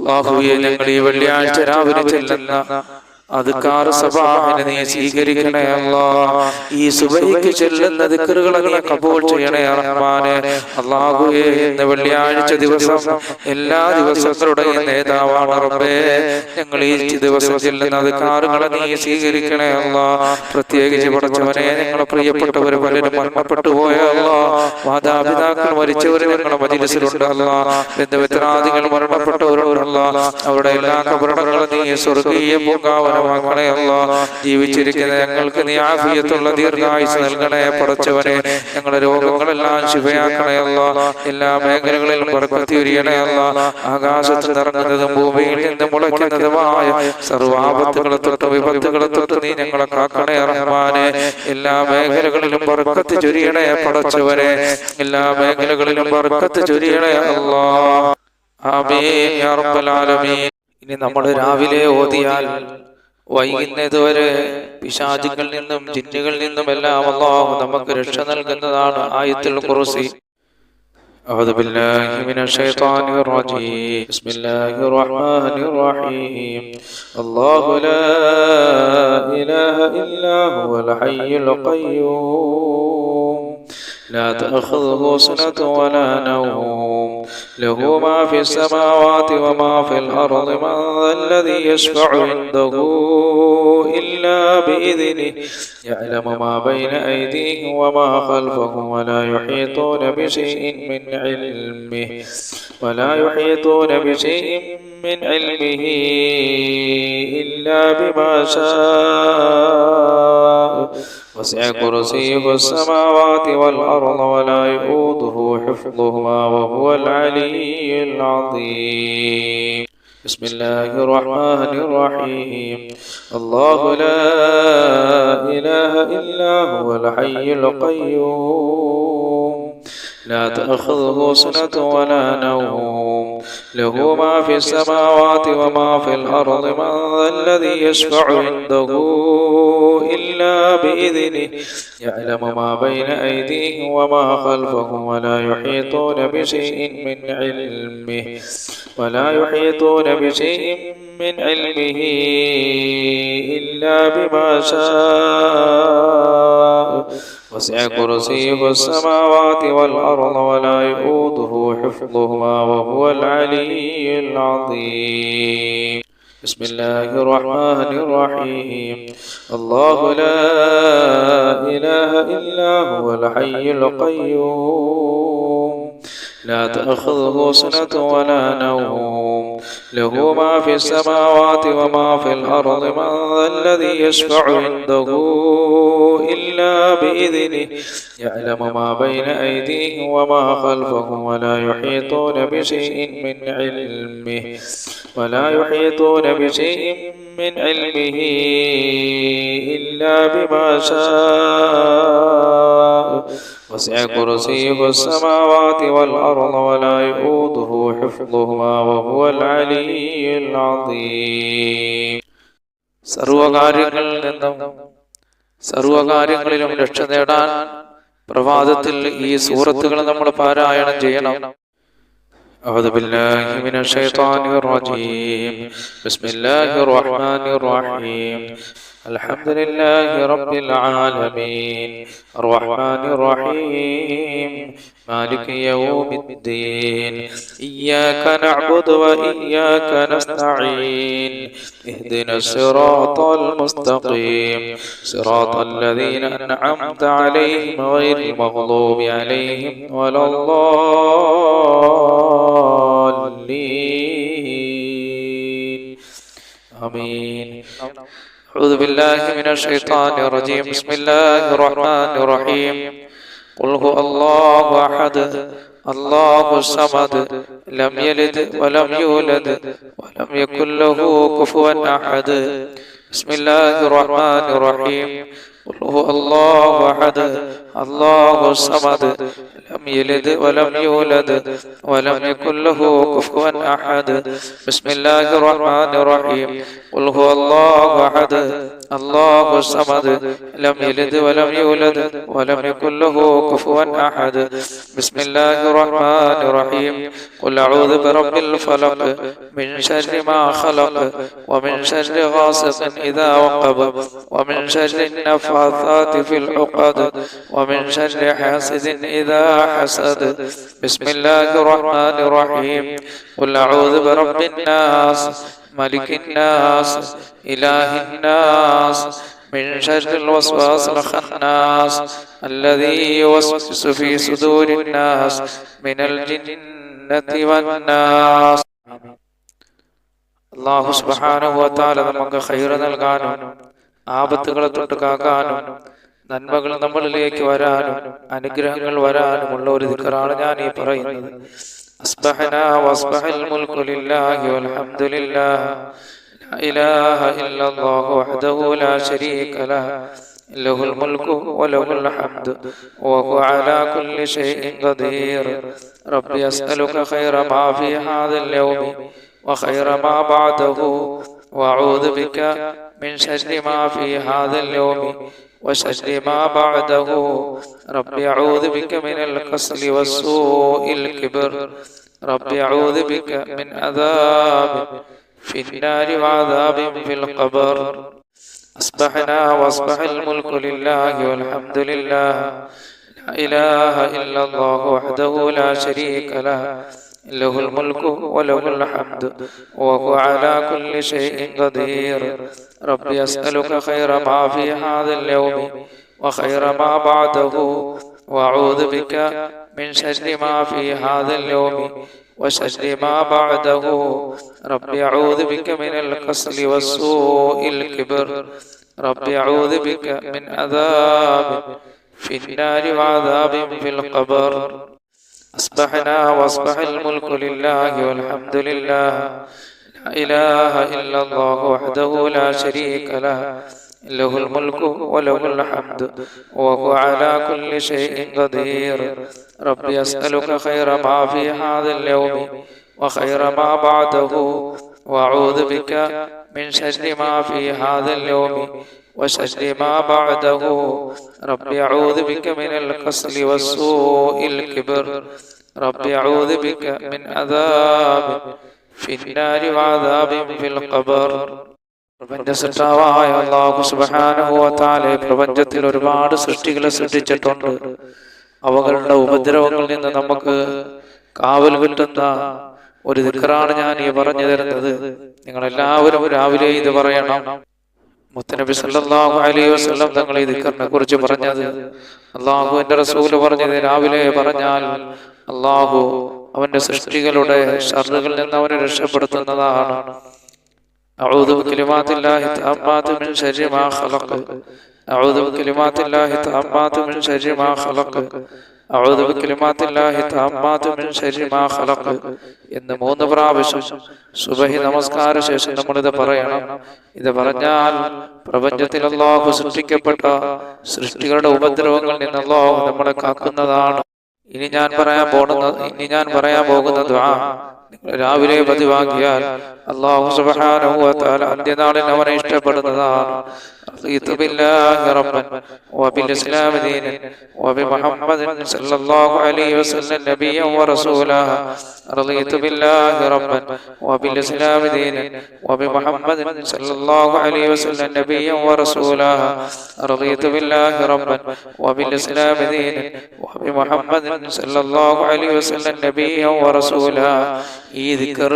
അല്ലാഹുവേ, ഞങ്ങൾ ഈ വെള്ളിയാഴ്ച രാവിലെ ചെല്ലുന്ന അദ്കാർ സബാഹിനെ നീ സ്വീകരിക്കണേ അല്ലാഹ്. ഈ സുബഹിക്ക് ചെല്ലുന്ന ദിക്റുകളെ നീ കബൂൽ ചെയ്യണേ റഹ്മാനേ. അല്ലാഹുവേ, ഇന്ന് വെള്ളിയാഴ്ച ദിവസം എല്ലാ ദിവസങ്ങളുടെയും നേതാവാണ് റബ്ബേ. ഞങ്ങൾ ഈ ദിവസം ചെല്ലുന്ന അദ്കാറുകളെ നീ സ്വീകരിക്കണേ അല്ലാഹ്. പ്രത്യേകിച്ച് പടച്ചവനെ, ഞങ്ങളെ പ്രിയപ്പെട്ടവർ പലരും മരണപ്പെട്ടു പോയ അല്ലാഹ്, മാതാപിതാക്കൾ മരിച്ചവർ ഞങ്ങളുടെ മജ്‌ലിസിലുണ്ട് അല്ലാഹ്, ബന്ധുമിത്രാദികൾ മരണപ്പെട്ടവരുണ്ട് അല്ലാഹ്. അവരുടെ എല്ലാ ഖബറുകളും നീ സ്വർഗ്ഗീയ പൂങ്കാവനം ണേ അല്ലാഹ്. ജീവിച്ചിരിക്കുന്ന ഞങ്ങൾക്ക് നീ ആഫിയത്തുള്ള ദീർഘായുസ്സ് നൽകണേ പടച്ചവനെ. ഞങ്ങളുടെ രോഗങ്ങളെല്ലാം ശിഫയാക്കണേ അല്ലാഹ്. എല്ലാ മേഖലകളിലും ബർക്കത്ത് ചൊരിയണേ അല്ലാഹ്. ആകാശത്ത് നിറങ്ങുന്നതും ഭൂമിയിൽ നിന്ന് മുളയ്ക്കുന്നതുമായ സർവ്വാപത്തുകളെ തൊട്ട് വിപത്തുകളെ തൊട്ട് നീ ഞങ്ങളെ കാക്കണേ റഹ്മാനെ. എല്ലാ മേഖലകളിലും ബർക്കത്ത് ചൊരിയണേ പടച്ചവനെ. എല്ലാ മേഖലകളിലും ബർക്കത്ത് ചൊരിയണേ അല്ലാഹ്. ആമീൻ യാ റബ്ബൽ ആലമീൻ. ഇനി നമ്മൾ രാവിലെ ഓതിയാൽ വൈകുന്നതുവരെ പിശാചുകളിൽ നിന്നും ജിന്നുകളിൽ നിന്നും എല്ലാം അല്ലാഹു നമുക്ക് രക്ഷ നൽകുന്നതാണ് ആയത്തുൽ ഖുർസി. അഊദു ബില്ലാഹി മിനശ് ശൈത്വാനിർ റജീം. ബിസ്മില്ലാഹിർ റഹ്മാനിർ റഹീം. അല്ലാഹു ലാ ഇലാഹ ഇല്ലാ ഹുവൽ ഹയ്യുൽ ഖയ്യൂം لا تأخذه سنة ولا نوم له ما في السماوات وما في الأرض من ذا الذي يشفع عنده إلا بإذنه يعلم ما بين أيديهم وما خلفهم ولا يحيطون بشيء من علمه إلا بما شاء وسع كرسيه السماوات والأرض ولا يؤوده حفظهما وهو العلي العظيم. بسم الله الرحمن الرحيم. الله لا إله إلا هو الحي القيوم لا تأخذه سنة ولا نوم له ما في السماوات وما في الأرض من ذا الذي يشفع عنده إلا بإذنه يعلم ما بين أيديهم وما خلفهم ولا يحيطون بشيء من علمه إلا بما شاء وسع كرسيه السماوات والأرض ولا يؤوده حفظهما وهو العلي العظيم. بسم الله الرحمن الرحيم. الله لا إله إلا هو الحي القيوم لا تأخذه سنة ولا نوم له ما في السماوات وما في الأرض من ذا الذي يشفع عنده إلا بإذنه يعلم ما بين أيديهم وما خلفهم ولا يحيطون بشيء من علمه إلا بما شاء وسع كرسيه السماوات والأرض ولا يؤوده حفظهما وهو العلي العظيم. സർവകാര്യങ്ങളിലും രക്ഷ നേടാൻ പ്രഭാതത്തിൽ ഈ സൂറത്തുകൾ നമ്മൾ പാരായണം ചെയ്യണം. أعوذ بالله من الشيطان الرجيم. بسم الله الرحمن الرحيم. الحمد لله رب العالمين الرحمن الرحيم مالك يوم الدين إياك نعبد وإياك نستعين اهدنا الصراط المستقيم صراط الذين أنعمت عليهم غير المغضوب عليهم ولا الضالين آمين. أعوذ بالله من الشيطان الرجيم. بسم الله الرحمن الرحيم. قل هو الله أحد الله الصمد لم يلد ولم يولد ولم يكن له كفوا أحد. بسم الله الرحمن الرحيم. قل هو الله أحد الله الصمد لم يلد ولم يولد ولم يكن له كفوا أحد. بسم الله الرحمن الرحيم. قل هو الله أحد الله الصمد لم يلد ولم يولد ولم يكن له كفوا أحد. بسم الله الرحمن الرحيم. قل أعوذ برب الفلق من شر ما خلق ومن شر غاسق إذا وقب ومن شر النفاثات في العقد ومن شر حاسد إذا حسد. بسم الله الرحمن الرحيم. قل أعوذ برب الناس ملك الناس إله الناس من شر الوسواس الخناس الذي يوسوس في صدور الناس من الجنة والناس. അല്ലാഹു സുബ്ഹാനഹു വ തആല നമുക്ക് ഖൈർ നൽകാനും ആപത്തുകളെ തൊട്ട് കാക്കാനും നന്മകൾ നമ്മളിലേക്ക് വരാനും അനുഗ്രഹങ്ങൾ വരാനുമുള്ള ഒരു ദിക്റാണ് ഞാൻ ഈ പറയുന്നത്. അസ്ബഹനാ വസ്ബഹൽ മുൽക്കു ലില്ലാഹി വൽഹംദുലില്ലാഹ് ലാ ഇലാഹ ഇല്ലല്ലാഹു വഹ്ദഹു ലാ ശരീക ലഹു ലഹുൽ മുൽക്കു വലഹുൽ ഹംദു വഹുവ അലാ കുല്ലി ഷൈഇൻ ഖദീർ. റബ്ബി അസ്അലുക ഖൈറ മാ ഫീ ഹാദൽ യൗമി وخير ما بعده وأعوذ بك من شر ما في هذا اليوم وشر ما بعده. ربي أعوذ بك من الكسل والسوء الكبر. ربي أعوذ بك من عذاب في النار وعذاب في القبر. أصبحنا وأصبح الملك لله والحمد لله لا إله إلا الله وحده لا شريك له له الملك وله الحمد وهو على كل شيء قدير. ربي أسألك خير ما في هذا اليوم وخير ما بعده وأعوذ بك من شر ما في هذا اليوم وشر ما بعده. ربي أعوذ بك من الكسل والسوء الكبر. ربي أعوذ بك من عذاب في النار وعذاب في القبر. أصبحنا وأصبح الملك لله والحمد لله لا إله إلا الله وحده لا شريك له له الملك وله الحمد وهو على كل شيء قدير. ربي أسألك خير ما في هذا اليوم وخير ما بعده وأعوذ بك من شر ما في هذا اليوم وشر ما بعده. ربي أعوذ بك من الكسل والسوء الكبر. ربي أعوذ بك من عذاب في النار وعذاب في القبر. പ്രപഞ്ചസൃഷ്ടാവായ അല്ലാഹു സുബ്ഹാനഹു വ തആല പ്രപഞ്ചത്തിൽ ഒരുപാട് സൃഷ്ടികളെ സൃഷ്ടിച്ചിട്ടുണ്ട്. അവകളുടെ ഉപദ്രവങ്ങളിൽ നിന്ന് നമുക്ക് കാവൽ കിട്ടുന്ന ഒരു ദിക്റാണ് ഞാൻ ഈ പറഞ്ഞു തരുന്നത്. നിങ്ങളെല്ലാവരും രാവിലെ ഇത് പറയണം. മുത്തനബി സല്ലല്ലാഹു അലൈഹി വസല്ലം തങ്ങൾ ഈ ദിക്റിനെ കുറിച്ച് പറഞ്ഞത്, അല്ലാഹുവിന്റെ റസൂൽ പറഞ്ഞത്, രാവിലെ പറഞ്ഞാൽ അല്ലാഹു അവന്റെ സൃഷ്ടികളുടെ ശർറുകളിൽ നിന്ന് അവനെ രക്ഷപ്പെടുത്തുന്നതാണ്. അഊദു ബികലിമാത്തില്ലാഹി തഅമ്മാതി മിൻ ശർരി മാ ഖലഖ. അഊദു ബികലിമാത്തില്ലാഹി തഅമ്മാതി മിൻ ശർരി മാ ഖലഖ. അഊദു ബികലിമാത്തില്ലാഹി തഅമ്മാതി മിൻ ശർരി മാ ഖലഖ എന്ന് 3 പ്രാവശ്യം സുബഹി നമസ്കാര ശേഷം നമ്മളിത് പറയണം. ഇത് പറഞ്ഞാൽ പ്രപഞ്ചത്തിൽ അല്ലാഹു സൃഷ്ടിക്കപ്പെട്ട സൃഷ്ടികളുടെ ഉപദ്രവങ്ങളിൽ നിന്ന് അല്ലാഹു നമ്മളെ കാക്കുന്നതാണ്. ഇനി ഞാൻ പറയാൻ പോകുന്ന ദുആ രാവിലെ പതിവാക്കിയാൽ അല്ലാഹു സുബ്ഹാനഹു വ തആല അന്ത്യനാളിൽ അവനെ ഇഷ്ടപ്പെടുന്നതാണ്. റളിതു ബില്ലാഹി റബ്ബൻ വബിൽ ഇസ്ലാമി ദീനൻ വബിമുഹമ്മദിൻ സല്ലല്ലാഹു അലൈഹി വസല്ലം നബിയ്യൻ വറസൂലഹ. റളിതു ബില്ലാഹി റബ്ബൻ വബിൽ ഇസ്ലാമി ദീനൻ വബിമുഹമ്മദിൻ സല്ലല്ലാഹു അലൈഹി വസല്ലം നബിയ്യൻ വറസൂലഹ. റളിതു ബില്ലാഹി റബ്ബൻ വബിൽ ഇസ്ലാമി ദീനൻ വബിമുഹമ്മദിൻ സല്ലല്ലാഹു അലൈഹി വസല്ലം നബിയ്യൻ വറസൂലഹ. ഈ ദിക്ർ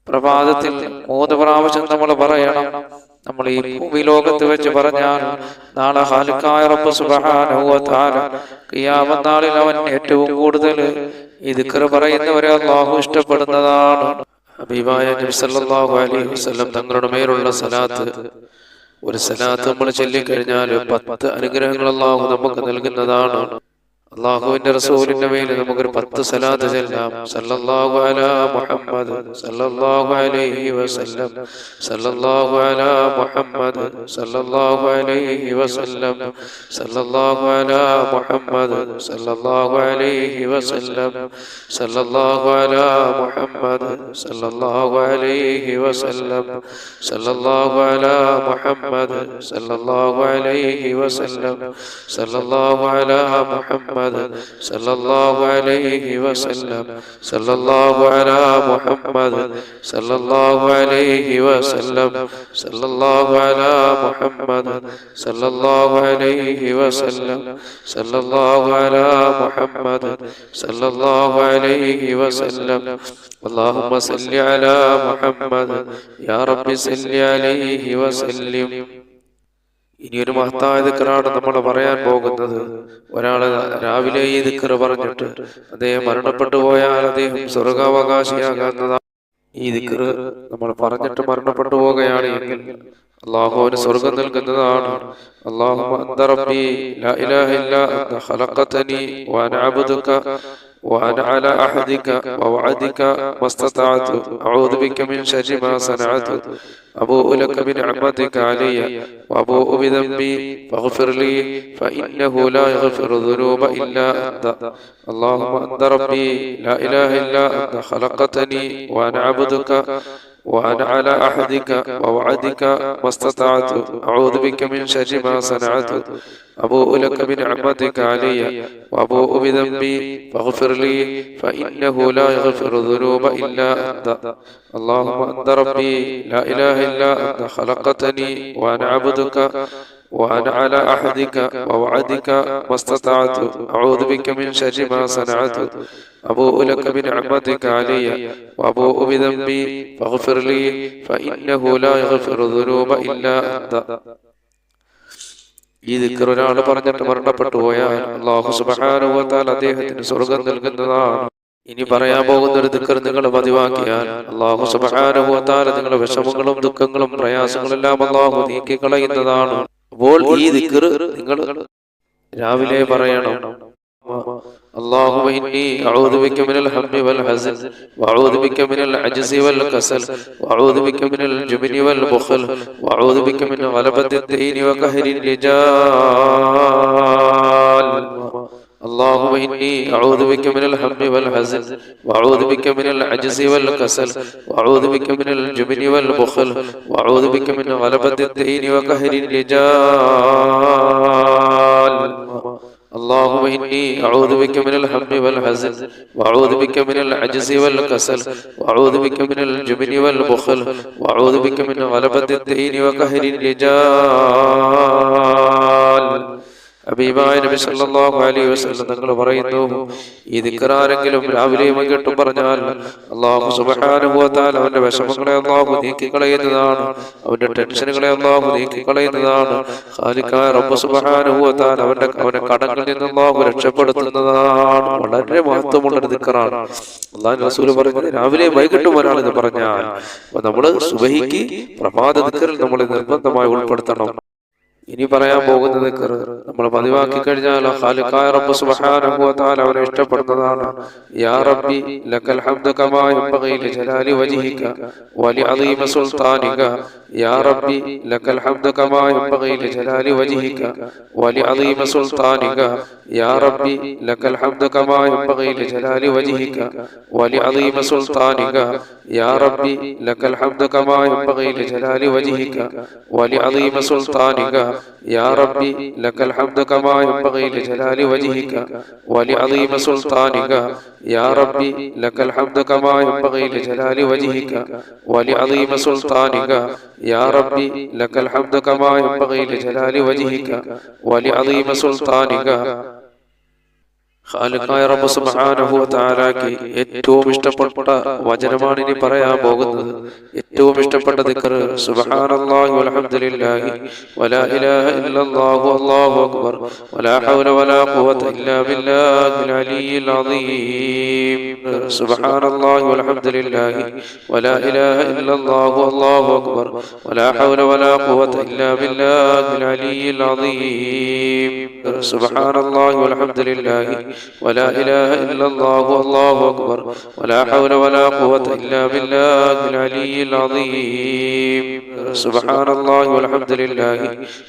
പ്രഭാതത്തിൽ 3 പ്രാവശ്യം നമ്മൾ പറയണം. നമ്മൾ ഈ ഭൂമിലോകത്ത് വെച്ച് പറഞ്ഞാൽ നാളെ ഖാലിഖായ റബ്ബ് സുബ്ഹാനഹു വ തആല ഖിയാമത്ത് നാളിൽ അവൻ ഏറ്റവും കൂടുതൽ ഈ ദിക്ർ പറയുന്നവരെ അല്ലാഹു ഇഷ്ടപ്പെടുന്നതാണ്. ഹബീബായ നബി സല്ലല്ലാഹു അലൈഹി വസല്ലം തങ്ങളുടെ മേലുള്ള സലാത്ത്, ഒരു സലാത്ത് നമ്മൾ ചൊല്ലിക്കഴിഞ്ഞാൽ 10 അനുഗ്രഹങ്ങൾ അല്ലാഹു നമുക്ക് നൽകുന്നതാണ്. അല്ലാഹുവിന്റെ റസൂലിന്റെ മേൽ നമുക്കൊരു 10 സലാത്ത് ചൊല്ലാം. സല്ലല്ലാഹു അലാ മുഹമ്മദ് സല്ലല്ലാഹു അലൈഹി വസല്ലം, സല്ലല്ലാഹു അലാ മുഹമ്മദ് സല്ലല്ലാഹു അലൈഹി വസല്ലം, സല്ലല്ലാഹു അലാ മുഹമ്മദ് സല്ലല്ലാഹു അലൈഹി വസല്ലം, സല്ലല്ലാഹു അലാ മുഹമ്മദ് സല്ലല്ലാഹു അലൈഹി വസല്ലം, സല്ലല്ലാഹു അലാ മുഹമ്മദ് സല്ലല്ലാഹു അലൈഹി വസല്ലം, സല്ലല്ലാഹു അലാ മുഹമ്മദ് സല്ലല്ലാഹു അലൈഹി വസല്ലം, സല്ലല്ലാഹു അലാ മുഹമ്മദ് സല്ലല്ലാഹു അലൈഹി വസല്ലം, സല്ലല്ലാഹു അലാ മുഹമ്മദ് സല്ലല്ലാഹു അലൈഹി വസല്ലം, സല്ലല്ലാഹു അലാ മുഹമ്മദ് സല്ലല്ലാഹു അലൈഹി വസല്ലം. اللهم صل على محمد يا رب صل عليه وسلم. ഇനിയൊരു മഹത്തായ ദിക്റാണ് നമ്മൾ പറയാൻ പോകുന്നത്. ഒരാള് രാവിലെ ഈ ദിക്ർ പറഞ്ഞിട്ട് അദ്ദേഹം മരണപ്പെട്ടു പോയാൽ അദ്ദേഹം സ്വർഗാവകാശിയാകുന്നതാണ്. ഈ ദിക്ർ നമ്മൾ പറഞ്ഞിട്ട് മരണപ്പെട്ടു പോകുകയാണ് എങ്കിൽ അല്ലാഹുവിന് സ്വർഗം നൽകുന്നതാണ്. അല്ലാഹുമ്മ അന്ത റബ്ബി ലാ ഇലാഹ ഇല്ലാ അന്ത ഖലഖതനി വഅന അബ്ദുക وأنا على أحدك ووعدك ما استطعت أعوذ بك من شر ما صنعت أبوء لك بنعمتك علي وأبوء بذنبي فاغفر لي فإنه لا يغفر الذنوب إلا أنت. اللهم أنت ربي لا إله إلا أنت خلقتني وأنا عبدك وأنا على أحدك ووعدك ما استطعت أعوذ بك من شر ما صنعت أبوء لك بنعمتك علي وأبوء بذنبي فاغفر لي فإنه لا يغفر الذنوب إلا أنت. اللهم أنت ربي لا إله إلا أنت خلقتني وأنا عبدك وأنا على أحدك ووعدك ما استطعت أعوذ بك من شر ما صنعت أبوء لك بنعمتك علي وأبوء بذنبي فاغفر لي فإنه لا يغفر الذنوب إلا أنت. ഈ ദിക്ർ ഒരാൾ പറഞ്ഞിട്ട് മരണപ്പെട്ടു പോയാൽ അല്ലാഹു സുബ്ഹാനഹു വ തആല അദ്ദേഹത്തിന് സ്വർഗ്ഗം നൽകുന്നതാണ്. ഇനി പറയാൻ പോകുന്ന ഒരു ദിക്ർ നിങ്ങൾ പതിവാക്കിയാൽ അല്ലാഹു സുബ്ഹാനഹു വ തആല നിങ്ങളുടെ വിഷമങ്ങളും ദുഃഖങ്ങളും പ്രയാസങ്ങളെല്ലാം അല്ലാഹു നീക്കിക്കളയുന്നതാണ്. അപ്പോൾ ഈ ദിക്ർ നിങ്ങൾ രാവിലെ പറയണം. اللهم إني أعوذ بك من الهم والحزن وأعوذ بك من العجز والكسل وأعوذ بك من الجبن والبخل وأعوذ بك من غلبة الدين وقهر الرجال. اللهم إني أعوذ بك من الهم والحزن وأعوذ بك من العجز والكسل وأعوذ بك من الجبن والبخل وأعوذ بك من غلبة الدين وقهر الرجال. اللهم إني أعوذ بك من الهم والحزن وأعوذ بك من العجز والكسل وأعوذ بك من الجبن والبخل وأعوذ بك من غلبة الدين وقهر الرجال. ഹബീബായ നബി സല്ലല്ലാഹു അലൈഹി വസല്ലം തങ്ങൾ പറയുന്നു, ഈ ദിക്ർ ആരെങ്കിലും രാവിലെയും വൈകിട്ടും പറഞ്ഞാൽ അല്ലാഹു സുബ്ഹാനഹു വ തആല അവന്റെ വിഷമങ്ങളെ അല്ലാഹു നീക്കിക്കളയുന്നതാണ്, അവന്റെ ടെൻഷനുകളെ അല്ലാഹു നീക്കിക്കളയുന്നതാണ്. ഖാലിഖായ റബ്ബ് സുബ്ഹാനഹു വ തആല അവന്റെ കടങ്ങളിൽ നിന്ന് അല്ലാഹു രക്ഷപ്പെടുത്തുന്നതാണ്. വളരെ മഹത്വമുള്ള ഒരു ദിക്റാണ്. അല്ലാഹുവിന്റെ റസൂൽ പറയുന്നത് രാവിലെയും വൈകിട്ടും ഒരാൾ ഇത് പറഞ്ഞാൽ നമ്മൾ സുബഹിക്ക് പ്രഭാത ദിക്റിൽ നമ്മൾ നിർബന്ധമായി ഉൾപ്പെടുത്തണം. ഇനി പറയാൻ പോകുന്ന ദിക്ർ നമ്മൾ പതിവാക്കി കഴിഞ്ഞാൽ ഖാലിഖായ റബ്ബ് സുബ്ഹാനഹു വ തആല അവനെ ഇഷ്ടപ്പെടുന്നതാണ്. യാ റബ്ബി ലക്കൽ ഹംദു കമാ യൻബഗി ലിജലാലി വജ്ഹിക വലിഅദീമ സുൽത്താനിക. യാ റബ്ബി ലക്കൽ ഹംദു കമാ യൻബഗി ലിജലാലി വജ്ഹിക വലിഅദീമ സുൽത്താനിക. യാ റബ്ബി ലക്കൽ ഹംദു കമാ യൻബഗി ലിജലാലി വജ്ഹിക വലിഅദീമ സുൽത്താനിക. യാ റബ്ബി ലക്കൽ ഹംദു കമാ യൻബഗി ലിജലാലി വജ്ഹിക വലിഅദീമ സുൽത്താനിക. يا ربي لك الحمد كما ينبغي لجلال وجهك ولعظيم سلطانك. يا ربي لك الحمد كما ينبغي لجلال وجهك ولعظيم سلطانك. يا ربي لك الحمد كما ينبغي لجلال وجهك ولعظيم سلطانك. ഖാലിഖായ റബ്ബ് സുബ്ഹാനഹു വ തആലയ്ക്ക് ഏറ്റവും ഇഷ്ടപ്പെട്ട വചനമാണ് ഇനി പറയാൻ പോകുന്നത്. ഏറ്റവും ഇഷ്ടപ്പെട്ട ദിക്ർ സുബ്ഹാനല്ലാഹി വൽഹംദുലില്ലാഹി വലാ ഇലാഹ ഇല്ലല്ലാഹു വല്ലാഹു അക്ബർ വലാ ഹൗല വലാ ഖുവത ഇല്ലാ ബില്ലാഹിൽ അലിയ്യിൽ അദീം. സുബ്ഹാനല്ലാഹി വൽഹംദുലില്ലാഹി വലാ ഇലാഹ ഇല്ലല്ലാഹു വല്ലാഹു അക്ബർ വലാ ഹൗല വലാ ഖുവത ഇല്ലാ ബില്ലാഹിൽ അലിയ്യിൽ അദീം. സുബ്ഹാനല്ലാഹി വൽഹംദുലില്ലാഹി ولا إله إلا الله والله أكبر ولا حول ولا قوة إلا بالله العلي العظيم. سبحان الله والحمد لله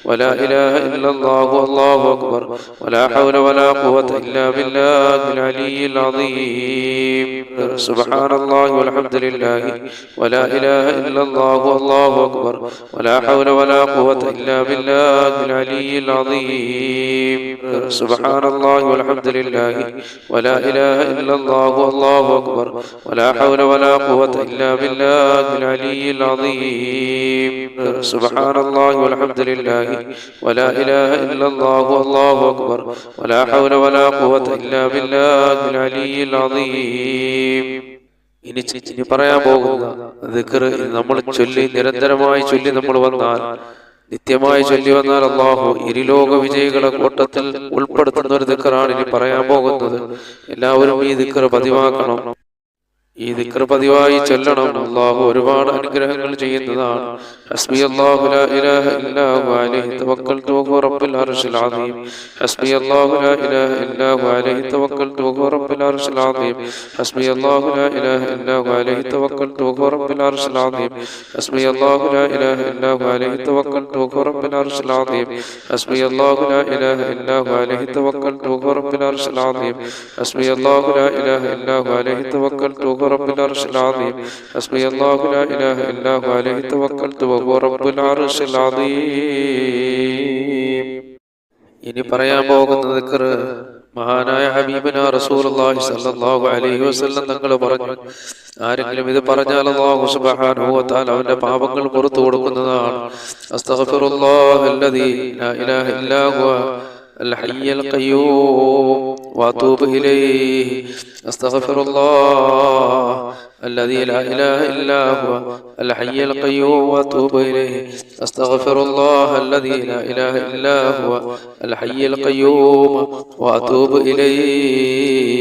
ولا إله إلا الله والله أكبر ولا حول ولا قوة إلا بالله العلي العظيم. سبحان الله والحمد لله ولا إله إلا الله والله أكبر ولا حول ولا قوة إلا بالله العلي العظيم. سبحان الله والحمد لله ولا إله إلا الله والله أكبر ولا حول ولا قوة إلا بالله العلي العظيم. سبحان الله والحمد لله ولا إله إلا الله والله أكبر ولا حول ولا قوة إلا بالله العلي العظيم. ഇനി പറയാൻ പോകുന്ന ദിക്ർ നമ്മൾ ചൊല്ലി നിരന്തരമായി ചൊല്ലി നമ്മൾ വന്നാൽ, നിത്യമായി ചൊല്ലി വന്നാൽ അല്ലാഹു ഇരുലോക വിജയികളെ കൂട്ടത്തിൽ ഉൾപ്പെടുത്തുന്ന ഒരു ദിക്റാണ് ഇനി പറയാൻ പോകുന്നത്. എല്ലാവരും ഈ ദിക്ർ പതിവാക്കണം. ഈ ദിക്ർ പതിവായി ചൊല്ലണം. അല്ലാഹു ഒരുപാട് അനുഗ്രഹങ്ങൾ ചെയ്യുന്നതാണ്. ഹസ്ബിയല്ലാഹു ലാ ഇലാഹ ഇല്ലാ ഹു അലൈഹി തവക്കൽതു വഹുവ റബ്ബുൽ അർശിൽ അദീം. ഹസ്ബിയല്ലാഹു ലാ ഇലാഹ ഇല്ലാ ഹു അലൈഹി തവക്കൽതു വഹുവ റബ്ബുൽ അർശിൽ അദീം. ഹസ്ബിയല്ലാഹു ലാ ഇലാഹ ഇല്ലാ ഹു അലൈഹി തവക്കൽതു വഹുവ റബ്ബുൽ അർശിൽ അദീം. ഹസ്ബിയല്ലാഹു ലാ ഇലാഹ ഇല്ലാ ഹു അലൈഹി തവക്കൽതു വഹുവ റബ്ബുൽ അർശിൽ അദീം. ഹസ്ബിയല്ലാഹു ലാ ഇലാഹ ഇല്ലാ ഹു അലൈഹി തവക്കൽതു വഹുവ റബ്ബുൽ അർശിൽ അദീം. ഹസ്ബിയല്ലാഹു ലാ ഇലാഹ ഇല്ലാ ഹു അലൈഹി തവക്കൽതു رب العرش العظيم. حسبي الله لا إله إلا هو عليه توكلت وهو رب العرش العظيم. ഇനി പറയാൻ പോകുന്ന ദിക്ർ മഹാനായ ഹബീബന റസൂലുള്ളാഹി സ്വല്ലല്ലാഹു അലൈഹി വസല്ലം തങ്ങൾ പറഞ്ഞു, ആരെങ്കിലും ഇത് പറഞ്ഞാൽ അല്ലാഹു സുബ്ഹാനഹു വ തആല അവന്റെ പാപങ്ങൾ പുറത്തു കൊടുക്കുന്നതാണ്. അസ്തഗ്ഫിറുല്ലാഹല്ലദീ ലാ ഇലാഹ ഇല്ലാ ഹുവ الحي القيوم وأتوب إليه. أستغفر الله الذي لا إله إلا هو الحي القيوم وأتوب إليه. أستغفر الله الذي لا إله إلا هو الحي القيوم وأتوب إليه.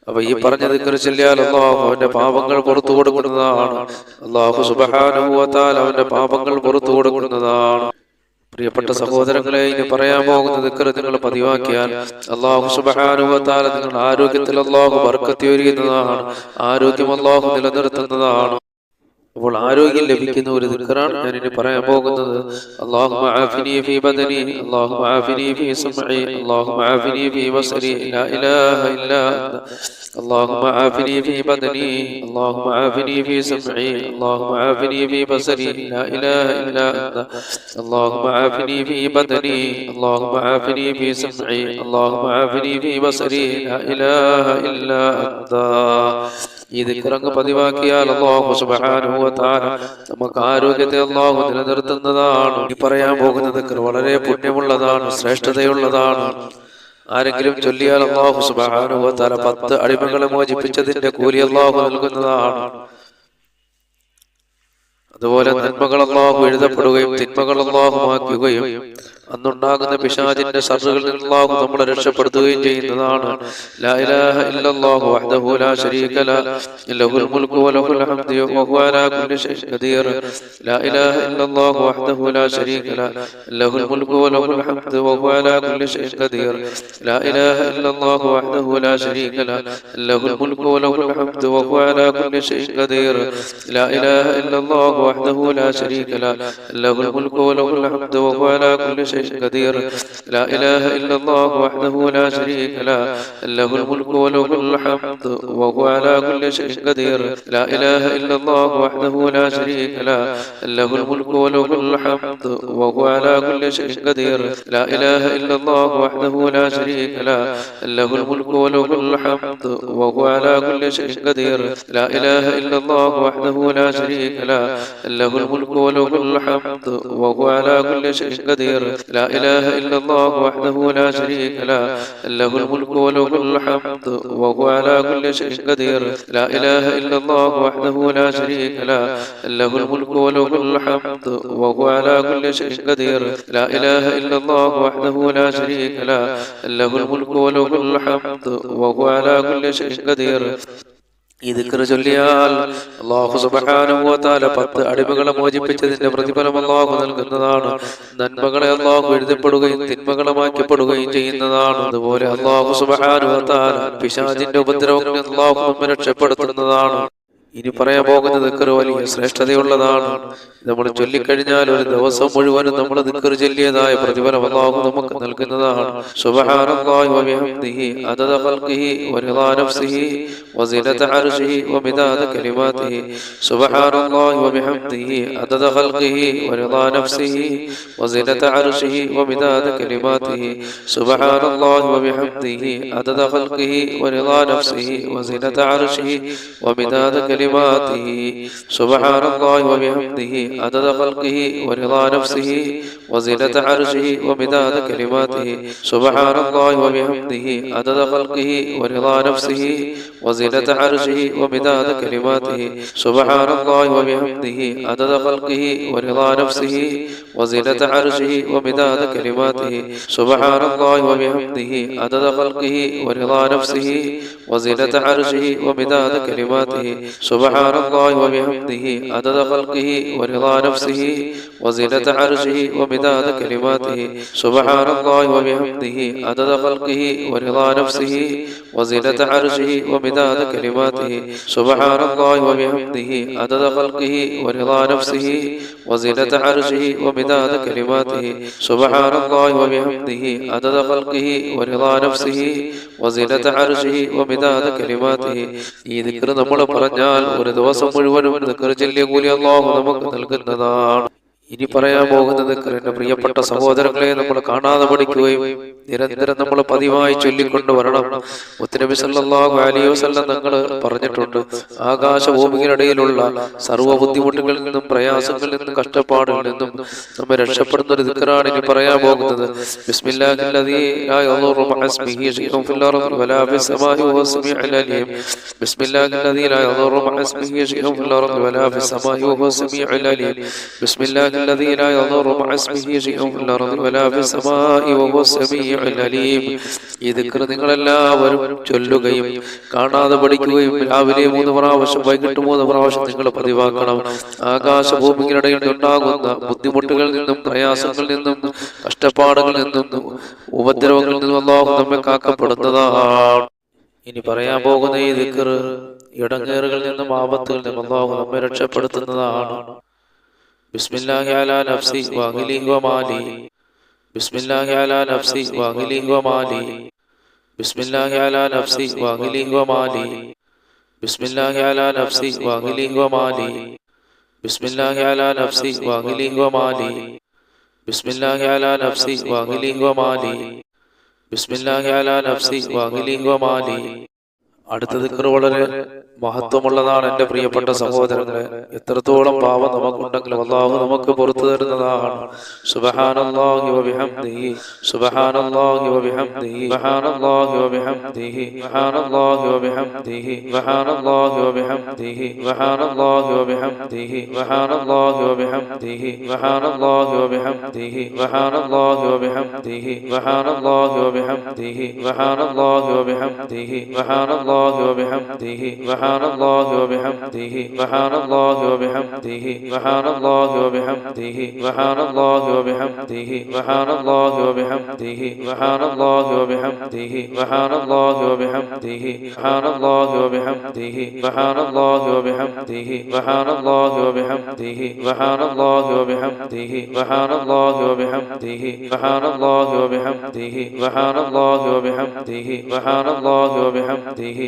അപ്പൊ ഈ പറഞ്ഞ ദിക്ർ ചൊല്ലിയാൽ അല്ലാഹു അവന്റെ പാപങ്ങൾ പുറത്തു കൊടുക്കുന്നതാണ്. അല്ലാഹു സുബ്ഹാനഹു വ തആല അവന്റെ പാപങ്ങൾ പുറത്തു കൊടുക്കുന്നതാണ്. പ്രിയപ്പെട്ട സഹോദരങ്ങളെ, ഇനി പറയാൻ പോകുന്ന ദിക്ർ നിങ്ങൾ പതിവാക്കിയാൽ അല്ലാഹു സുബ്ഹാനഹു വ തആല നിങ്ങളുടെ ആരോഗ്യത്തിൽ അല്ലാഹു ബർക്കത്ത് ചൊരിയുന്നതാണ്. ആരോഗ്യം അല്ലാഹു നിലനിർത്തുന്നതാണ്. അപ്പോൾ ആരോഗ്യം ലഭിക്കുന്ന ഒരു ദിക്റാണ് ഞാൻ ഇനി പറയാൻ പോകുന്നത്. അല്ലാഹുമ്മ ആഫിനി ഫീ ബദനി, അല്ലാഹുമ്മ ആഫിനി ഫീ സമഇ, അല്ലാഹുമ്മ ആഫിനി ഫീ ബസരി, ലാ ഇലാഹ ഇല്ലാ അന്ത. اللهم عافني في بدني، اللهم عافني في سمعي، اللهم عافني في بصري، لا إله إلا أنت. اللهم عافني في بدني، اللهم عافني في سمعي، اللهم عافني في بصري، لا إله إلا أنت. ഈ ദിക്ർ അങ്ങ് പതിവാക്കിയാൽ അല്ലാഹു സുബ്ഹാനഹു വ തആല നമുക്ക് ആരോഗ്യത്തെ അല്ലാഹു നിലനിർത്തുന്നതാണ്. ഈ പറയാൻ പോകുന്ന ദിക്ർ വളരെ പുണ്യമുള്ളതാണ്, ശ്രേഷ്ഠതയുള്ളതാണ്. ആരെങ്കിലും ചൊല്ലിയാൽ അല്ലാഹു സുബ്ഹാനഹു വ തആല 10 അടിമകളെ മോചിപ്പിച്ചതിന്റെ കൂലി അല്ലാഹു നൽകുന്നതാണ്. അതുപോലെ നന്മകൾ അല്ലാഹു എഴുതപ്പെടുകയും തിന്മകൾ അല്ലാഹു മായ്ക്കുകയും അന്നുണ്ടാകുന്ന പിശാചിന്റെ ശർറുകളിൽ നിന്ന് അല്ലാഹു നമ്മളെ രക്ഷപ്പെടുത്തുകയും ചെയ്യുന്നതാണ്. ലാ ഇലാഹ ഇല്ലല്ലാഹു വഹ്ദഹു ലാ ശരീക ലഹു ലഹുൽ മുൽക്കു വലഹുൽ ഹംദു വഹുവ അലാ കുല്ലി ഷൈഇൻ ഖദീർ. ലാ ഇലാഹ ഇല്ലല്ലാഹു വഹ്ദഹു ലാ ശരീക ലഹു ലഹുൽ മുൽക്കു വലഹുൽ ഹംദു വഹുവ അലാ കുല്ലി ഷൈഇൻ ഖദീർ. ലാ ഇലാഹ ഇല്ലല്ലാഹു വഹ്ദഹു ലാ ശരീക ലഹു ലഹുൽ മുൽക്കു വലഹുൽ ഹംദു വഹുവ അലാ കുല്ലി ഷൈഇൻ ഖദീർ. ലാ ഇലാഹ ഇല്ലല്ലാഹു വഹ്ദഹു ലാ ശരീക ലഹു ലഹുൽ മുൽക്കു വലഹുൽ ഹംദു വഹുവ അലാ കുല്ലി قدير. لا إله إلا الله وحده لا شريك له له الملك وله الحمد وهو على كل شيء قدير. لا إله إلا الله وحده لا شريك له له الملك وله الحمد وهو على كل شيء قدير. لا إله إلا الله وحده لا شريك له له الملك وله الحمد وهو على كل شيء قدير. لا إله إلا الله وحده لا شريك له له الملك وله الحمد وهو على كل شيء قدير. لا إله إلا الله وحده لا شريك له له الملك وله الحمد وهو على كل شيء قدير لا إله إلا الله وحده لا شريك له له الملك وله الحمد وهو على كل شيء قدير لا إله إلا الله وحده لا شريك له له الملك وله الحمد وهو على كل شيء قدير ഈ ദിക്ർ ചൊല്ലിയാൽ അല്ലാഹു സുബ്ഹാനഹു വ തആല 10 അടിമകളെ മോചിപ്പിച്ചതിന്റെ പ്രതിഫലം അല്ലാഹു നൽകുന്നതാണ്. നന്മകളെ അല്ലാഹു എഴുതപ്പെടുകയും തിന്മകളെ മായ്ക്കപ്പെടുകയും ചെയ്യുന്നതാണ്. അതുപോലെ അല്ലാഹു സുബ്ഹാനഹു വ തആല പിശാചിന്റെ ഉപദ്രവങ്ങളിൽ അല്ലാഹു നമ്മെ രക്ഷപ്പെടുത്തുന്നതാണ്. ഇനി പറയാൻ പോകുന്ന ദിക്ർ വലിയ ശ്രേഷ്ഠതയുള്ളതാണ്. നമ്മൾ ചൊല്ലിക്കഴിഞ്ഞാൽ ഒരു ദിവസം മുഴുവനും നമ്മൾ ദിക്ർ ചൊല്ലിയതായ പ്രതിഫലം അല്ലാഹു നമുക്ക് നൽകുന്നതാണ്. സുബ്ഹാനല്ലാഹി വ ബിഹംദിഹി അദദ ഖൽഖിഹി വ റിദാ നഫ്സിഹി വ സിനത അർശിഹി വ മിദാദ കലിമാതിഹി സുബ്ഹാനല്ലാഹി വ ബിഹംദിഹി അദദ ഖൽഖിഹി വ റിദാ നഫ്സിഹി വ സിനത അർശിഹി വ മിദാദ കലിമാതിഹി സുബ്ഹാനല്ലാഹി വ ബിഹംദിഹി അദദ ഖൽഖിഹി വ റിദാ നഫ്സിഹി വ സിനത അർശിഹി വ മിദാദ كلماته سبحان الله وبحمده عدد خلقه ورضا نفسه وزنة عرشه ومداد كلماته سبحان الله وبحمده عدد خلقه ورضا نفسه وزنة عرشه ومداد كلماته سبحان الله وبحمده عدد خلقه ورضا نفسه وزنة عرشه ومداد كلماته سبحان الله وبحمده عدد خلقه ورضا نفسه وزنة عرشه ومداد كلماته سبحان الله وبحمده عدد خلقه ورضا نفسه وزنة عرشه ومداد كلماته سبحان الله وبحمده عدد خلقه ورضا نفسه وزنة عرشه ومداد كلماته سبحان الله وبحمده عدد خلقه ورضا نفسه وزنة عرشه ومداد كلماته سبحان الله وبحمده عدد خلقه ورضا نفسه وزنة عرشه ومداد كلماته. ഈ ദിക്ർ നമ്മൾ പറഞ്ഞാൽ ഒരു ദിവസം മുഴുവനും ദിക്ർ ചൊല്ലിയ കൂലി അല്ലാഹു നമുക്ക് നൽകുന്നതാണ്. ഇനി പറയാൻ പോകുന്നത് എന്റെ പ്രിയപ്പെട്ട സഹോദരങ്ങളെ നമ്മൾ കാണാതെ പഠിക്കുകയും നിരന്തരം നമ്മൾ പതിവായി ചൊല്ലിക്കൊണ്ട് വരണം. മുത്തുനബി സല്ലല്ലാഹു അലൈഹി വസല്ലം തങ്ങൾ പറഞ്ഞിട്ടുണ്ട്, ആകാശഭൂമികളിടയിലുള്ള സർവ്വ ബുദ്ധിമുട്ടുകളിൽ നിന്നും പ്രയാസങ്ങളിൽ നിന്നും കഷ്ടപ്പാടുകളിൽ നിന്നും നമ്മെ രക്ഷപ്പെടുന്ന ഒരു ദിക്റാണ് ഇനി പറയാൻ പോകുന്നത്. ബിസ്മില്ലാഹില്ലദീ ലാ യദുറു മഅസ്മിഹി ശൈഉൻ ഫിൽ അർദി വലാ ഫിസ് സമാഇ വഹുവ സമീഉൽ അലീം. ബിസ്മില്ലാഹില്ലദീ ലാ യദുറു മഅസ്മിഹി ശൈഉൻ ഫിൽ അർദി വലാ ഫിസ് സമാഇ വഹുവ സമീഉൽ അലീം. ബിസ്മില്ലാഹി الذي لا يضر مع اسمه شيء في الأرض ولا في السماء وهو السميع العليم. ഈ ദിക്ർ നിങ്ങൾ എല്ലാവരും ചൊല്ലുകയും കാണാതെ പഠിക്കുകയും രാവിലെ 3 പ്രാവശ്യം വൈകിട്ട് 3 പ്രാവശ്യം നിങ്ങൾ പതിവാക്കണം. ആകാശഭൂമികളിടയിൽ ഉണ്ടാകുന്ന ബുദ്ധിമുട്ടുകളിൽ നിന്നും പ്രയാസങ്ങളിൽ നിന്നും കഷ്ടപ്പാടുകളിൽ നിന്നും ഉപദ്രവങ്ങളിൽ നിന്നും അല്ലാഹു നമ്മെ കാക്കപ്പെടുന്നതാണ്. ഇനി പറയാൻ പോകുന്ന ഈ ദിക്ർ ഇടങ്ങേറുകളിൽ നിന്നും ആപത്തുകളിൽ നിന്നും അല്ലാഹു നമ്മെ രക്ഷപ്പെടുത്തുന്നതാണ്. ബിസ്മില്ലാഹി അലാ നഫ്സി വഅഹ്ലി വമാലി ബിസ്മില്ലാഹി അലാ നഫ്സി വഅഹ്ലി വമാലി ബിസ്മില്ലാഹി അലാ നഫ്സി വഅഹ്ലി വമാലി ബിസ്മില്ലാഹി അലാ നഫ്സി വഅഹ്ലി വമാലി ബിസ്മില്ലാഹി അലാ നഫ്സി വഅഹ്ലി വമാലി ബിസ്മില്ലാഹി അലാ നഫ്സി വഅഹ്ലി വമാലി ബിസ്മില്ലാഹി അലാ നഫ്സി വഅഹ്ലി വമാലി. അടുത്ത ദിക്ർ വളരെ മഹത്വമുള്ളതാണ് എന്റെ പ്രിയപ്പെട്ട സഹോദരങ്ങളെ. എത്രത്തോളം പാപം നമുക്കുണ്ടെങ്കിലും അല്ലാഹു നമുക്ക് പുറത്തു തരുന്നതാണ്. സുബ്ഹാനല്ലാഹി വബിഹംദിഹി സുബ്ഹാനല്ലാഹി വബിഹംദിഹി സുബ്ഹാനല്ലാഹി വബിഹംദിഹി സുബ്ഹാനല്ലാഹി വബിഹംദിഹി സുബ്ഹാനല്ലാഹി വബിഹംദിഹി സുബ്ഹാനല്ലാഹി വബിഹംദിഹി സുബ്ഹാനല്ലാഹി വബിഹംദിഹി സുബ്ഹാനല്ലാഹി വബിഹംദിഹി സുബ്ഹാനല്ലാഹി വബിഹംദിഹി സുബ്ഹാനല്ലാഹി വബിഹംദിഹി സുബ്ഹാനല്ലാഹി വബിഹംദിഹി സുബ്ഹാനല്ലാഹി وبحمده سبحان الله وبحمده سبحان الله وبحمده سبحان الله وبحمده سبحان الله وبحمده سبحان الله وبحمده سبحان الله وبحمده سبحان الله وبحمده سبحان الله وبحمده سبحان الله وبحمده سبحان الله وبحمده سبحان الله وبحمده سبحان الله وبحمده سبحان الله وبحمده سبحان الله وبحمده سبحان الله وبحمده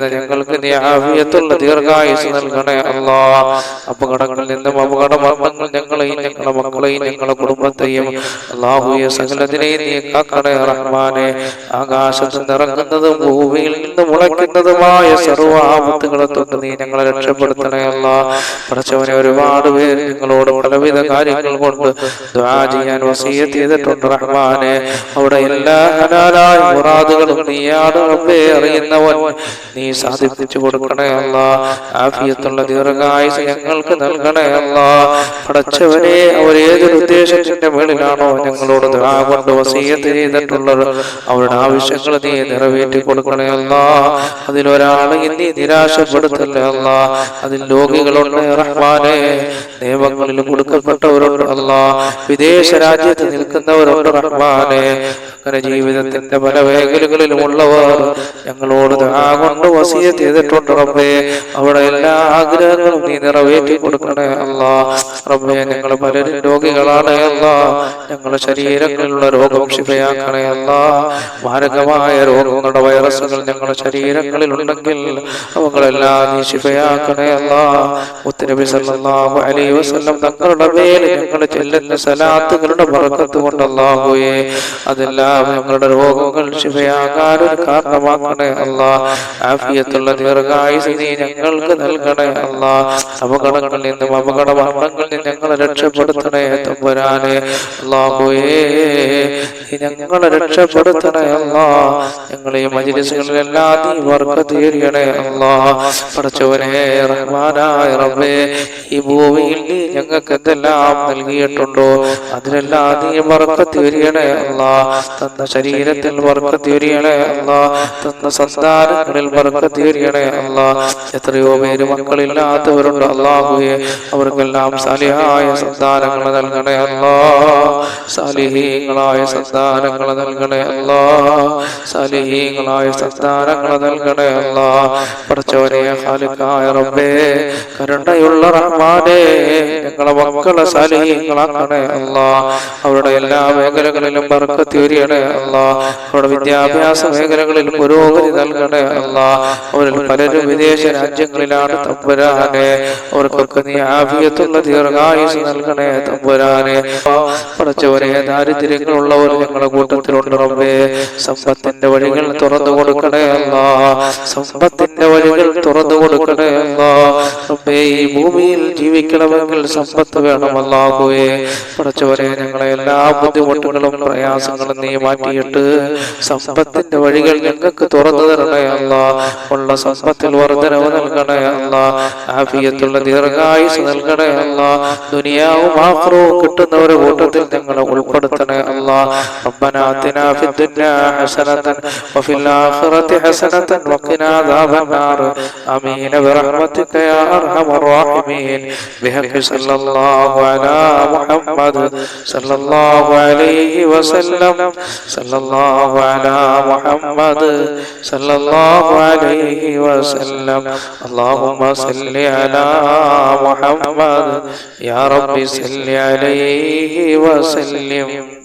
ജീവിക്കുന്ന ഞങ്ങൾക്ക് നീ ആഫിയത്തുള്ള ദീർഘായുസ് നൽകണേ അല്ലാ. അപകടങ്ങളിൽ നിന്നും അപകട മരണങ്ങൾ ഞങ്ങളെയും ഞങ്ങളുടെ മക്കളെയും ഞങ്ങളുടെ കുടുംബത്തെയും അല്ലാഹുവേ സകലതിനെയും നീ കാക്കണേ റഹ്മാനെ. ആകാശത്ത് നിറങ്ങുന്നതും ഭൂമിയിൽ നിന്ന് മുളയ്ക്കുന്നതുമായ സർവ്വ ആപത്തുകളെ തൊട്ട് നീ ഞങ്ങളെ രക്ഷപ്പെടുത്തണേ അല്ലാ. പടച്ചവനെ, ഒരുപാട് പേര് ഞങ്ങളോട് പലവിധ കാര്യങ്ങൾ കൊണ്ട് ദുആ ചെയ്യാൻ വസിയ്യത്ത് ചെയ്തിട്ടുണ്ട് റഹ്മാനെ. അവിടെ എല്ലാ ഹലാലായ മുറാദുകളും നീയാണ് റബ്ബേ അറിയുന്നവൻ. നീ സാധിപ്പിച്ചു കൊടുക്കണേ അല്ലാ. ആഫിയത്തുള്ള ദീർഘായുസ് ഞങ്ങൾക്ക് നൽകണേ അല്ലാ. പടച്ചവനെ, അവർ ഏതൊരു ഉദ്ദേശത്തിന്റെ മേളിലാണോ ഞങ്ങളോട് ദുആ കൊണ്ട് വസിയ്യത്ത് ചെയ്തിട്ടുള്ളത് അവരുടെ ആവശ്യങ്ങൾ നീ നിറവേറ്റി കൊടുക്കണേ അല്ലാ. അതിലൊരാളെ നീ നിരാശപ്പെടുത്തല്ലേ അല്ലാ. അതിൽ രോഗികളുണ്ട് റഹ്മാനെ, നിയമങ്ങളിൽ കൊടുക്കപ്പെട്ടവരുണ്ട് അല്ലാ, വിദേശ രാജ്യത്ത് നിൽക്കുന്നവരുണ്ട് റഹ്മാനെ. അങ്ങനെ ജീവിതത്തിന്റെ പല മേഖലകളിലുമുള്ളവർ ഞങ്ങളോട് ദുആ കൊണ്ട് വസിയ്യത്ത് ചെയ്തിട്ടുണ്ട് റബ്ബേ. അവിടെ എല്ലാ ആഗ്രഹങ്ങളും നീ നിറവേറ്റി കൊടുക്കണേ അല്ലാ. റബ്ബേ, ഞങ്ങൾ പലരും രോഗികളാണ് അല്ലാ. ഞങ്ങളുടെ ശരീരങ്ങളിലുള്ള രോഗം ശിഫയാക്കണേ അല്ലാ. മാരകമായ രോഗങ്ങളുടെ വൈറസുകൾ ഞങ്ങളുടെ ശരീരങ്ങളിൽ ഉണ്ടെങ്കിൽ അവകളെല്ലാം നീ ശിഫയാക്കണേ അല്ലാ. മുത്തുനബി സല്ലല്ലാഹു അലൈഹി വസല്ലം തങ്ങളുടെ മേൽ ഞങ്ങൾ ചെല്ലുന്ന സലാത്തുകളുടെ ബറക്കത്ത് കൊണ്ട് അല്ലാഹുവേ അതെല്ലാം ഞങ്ങളുടെ രോഗങ്ങൾ ശിഫയാകാൻ ഒരു കാരണമാക്കണേ അല്ലാ. ആഫിയത്തുള്ള ദീർഘായുസ് നീ ഞങ്ങൾക്ക് നൽകണേ അല്ലാ. അപകടങ്ങളിൽ നിന്നും അപകട മരണങ്ങളിൽ നിന്നും ഞങ്ങളെ രക്ഷപ്പെടുത്തണേ തമ്പുരാനെ. അല്ലാഹുവേ, നീ ഞങ്ങളെ രക്ഷപ്പെടുത്തണേ അല്ലാ. ഞങ്ങളെ മജ്‌ലിസുകളിലെല്ലാം നീ ബർക്കത്ത് ചെയ്യണേ അല്ലാ. പടച്ചവനെ, റഹ്മാനായ റബ്ബേ, ഈ ഭൂമിയിൽ നീ ഞങ്ങൾക്ക് എന്തെല്ലാം നൽകിയിട്ടുണ്ടോ അതിലെല്ലാം നീ ബർക്കത്ത് ചെയ്യണേ അല്ലാ. തന്ന ശരീരത്തിൽ ബർക്കത്ത് ചെയ്യണേ അല്ലാ. തന്ന സന്താനങ്ങളിൽ ബർക്കത്ത് ചെയ്യണേ അല്ലാ. എത്രയോ പേര് മക്കളില്ലാത്തവരുണ്ട് അല്ലാഹുവേ, അവർക്കെല്ലാം സാലിഹായ സന്താനങ്ങൾ നൽകണേ അല്ലാ. സാലിഹീങ്ങളായ സന്താനങ്ങൾ നൽകണേ അല്ലാ. സാലിഹീങ്ങളായ സന്താനങ്ങൾ നൽകണേ അല്ലാ. പടച്ചവനെ, ഖാലിഖായ റബ്ബേ, കരുണയുള്ള റഹ്മാനേ, ഞങ്ങളെ മക്കളെ സാലിഹീങ്ങളാക്കണേ അല്ലാ. അവരുടെ എല്ലാ മേഖലകളിലും ബർക്കത്ത് ചെയ്യണേ അല്ലാ. അവരുടെ വിദ്യാഭ്യാസ മേഖലകളിൽ പുരോഗതി നൽകണേ അല്ലാ. അവരിൽ പലരും വിദേശ രാജ്യങ്ങളിലാണ് തമ്പുരാനെ. അവർക്കൊക്കെ നീ ആഫിയത്തുള്ള ദീർഘായുസ് നൽകണേ തമ്പുരാനെ. പടച്ചവനെ, ദാരിദ്ര്യങ്ങളുള്ളവർ ഞങ്ങളുടെ കൂട്ടത്തിലുണ്ട് റബ്ബേ. സമ്പത്തിന്റെ വഴികൾ തുറന്നു കൊടുക്കണേ അല്ലാ. സമ്പത്തിന്റെ വഴികൾ തുറന്നു കൊടുക്കണേ അല്ലാ. റബ്ബേ, ഈ ഭൂമിയിൽ ജീവിക്കണമെങ്കിൽ സമ്പത്ത് വേണം അല്ലാഹുവേ. പടച്ചവനെ, ഞങ്ങളെ എല്ലാ ബുദ്ധിമുട്ടുകളും പ്രയാസങ്ങളും നീ മാറ്റിയിട്ട് സമ്പത്തിന്റെ വഴികൾ ഞങ്ങൾക്ക് തുറന്നു തരണേ അല്ലാ. ഉള്ള സമ്പത്തിൽ വർദ്ധനവ് നൽകണേ അല്ലാ. ആഫിയത്തുള്ള ദീർഘായുസ് നൽകണേ അല്ലാ. ദുനിയാവും ആഖിറവും കിട്ടുന്നവരുടെ കൂട്ടത്തിൽ ഞങ്ങളെ ഉൾപ്പെടുത്തണേ അല്ലാ. റബ്ബനാ ആതിനാ ഫിദ്ദുനിയാ ഹസനതൻ വഫിൽ ആഖിറതി ഹസനതൻ വഖിനാ അദാബന്നാർ. ആമീൻ ബിറഹ്മതിക യാ അർഹമർ റഹീമീൻ. ബിഹഖി സല്ലല്ലാഹു അലാ മുഹമ്മദ് സല്ലല്ലാഹു അലൈഹി വസല്ലം. സല്ലല്ലാഹു അലാ മുഹമ്മദ് സല്ലല്ലാഹു അലൈഹി വസല്ലം. അല്ലാഹുമ്മ സല്ലി അലാ മുഹമ്മദ് യാ റബ്ബി സല്ലി അലൈഹി വസല്ലം.